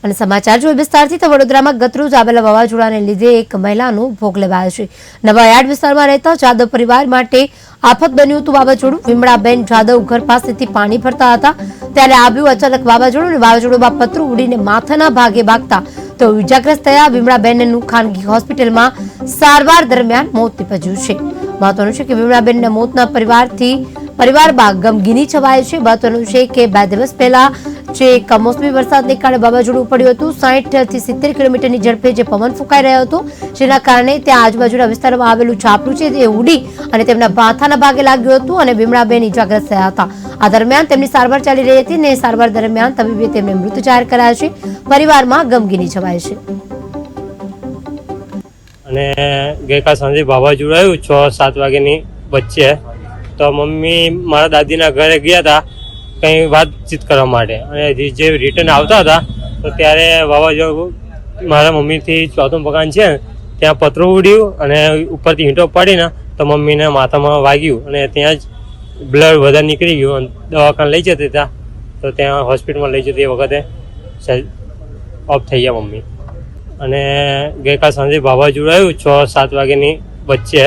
અને સમાચાર જોઈએ વિસ્તારથી તો વડોદરામાં ગતરોજ આવેલા વાવાઝોડાને લીધે એક મહિલાનો ભોગ લેવાયો છે। નવાયાર્ડ વિસ્તારમાં રહેતા જાદવ પરિવાર માટે આફત બન્યું હતું વાવાઝોડું। વિમળાબેન જાદવ ઘર પાસેથી પાણી ભરતા હતા ત્યારે આવ્યું અચાનક વાવાઝોડું અને વાવાઝોડામાં પતરું ઉડીને માથાના ભાગે વાગતા તેઓ ઇજાગ્રસ્ત થયા। વિમળાબેનનું ખાનગી હોસ્પિટલમાં સારવાર દરમિયાન મોત નીપજ્યું છે। મહત્વનું છે કે વિમળાબેનના મોતના પરિવારમાં ગમગીની છવાય છે। મહત્વનું છે કે 2 દિવસ પહેલા જે કમોસમી વરસાદને કારણે વાવાઝોડું પડ્યું હતું। 60 થી 70 કિલોમીટરની ઝડપે જે પવન ફૂંકાઈ રહ્યો હતો જેના કારણે ત્યાં આજુબાજુના વિસ્તારમાં આવેલું છાપરું છે તે ઉડી અને તેમના માથાના ભાગે લાગ્યું હતું અને વિમળાબેન ઇજાગ્રસ્ત થયા હતા। આ દરમિયાન તેમની સારવાર ચાલી રહી હતી અને સારવાર દરમિયાન તબીબે તેમને મૃત જાહેર કર્યા છે। પરિવારમાં ગમગીની છવાય છે। અને ગઈકાલ સાંજે વાવાઝોડું આવ્યું 6-7 વાગ્યાની વચ્ચે, તો મમ્મી મારા દાદીના ઘરે ગયા હતા કંઈ વાતચીત કરવા માટે, અને જે રિટર્ન આવતા હતા તો ત્યારે વાવાઝોડું મારા મમ્મીથી 4થું મકાન છે ત્યાં પતરું ઉડ્યું અને ઉપરથી ઈંટો પડીને તો મમ્મીને માથામાં વાગ્યું અને ત્યાં જ બ્લડ વધારે નીકળી ગયું અને દવાખાને લઈ જતા હતા તો ત્યાં હોસ્પિટલમાં લઈ જતી વખતે ઓફ થઈ ગયા મમ્મી। અને ગઈકાલ સાંજે વાવાઝોડું આવ્યું 6-7 વાગ્યાની વચ્ચે,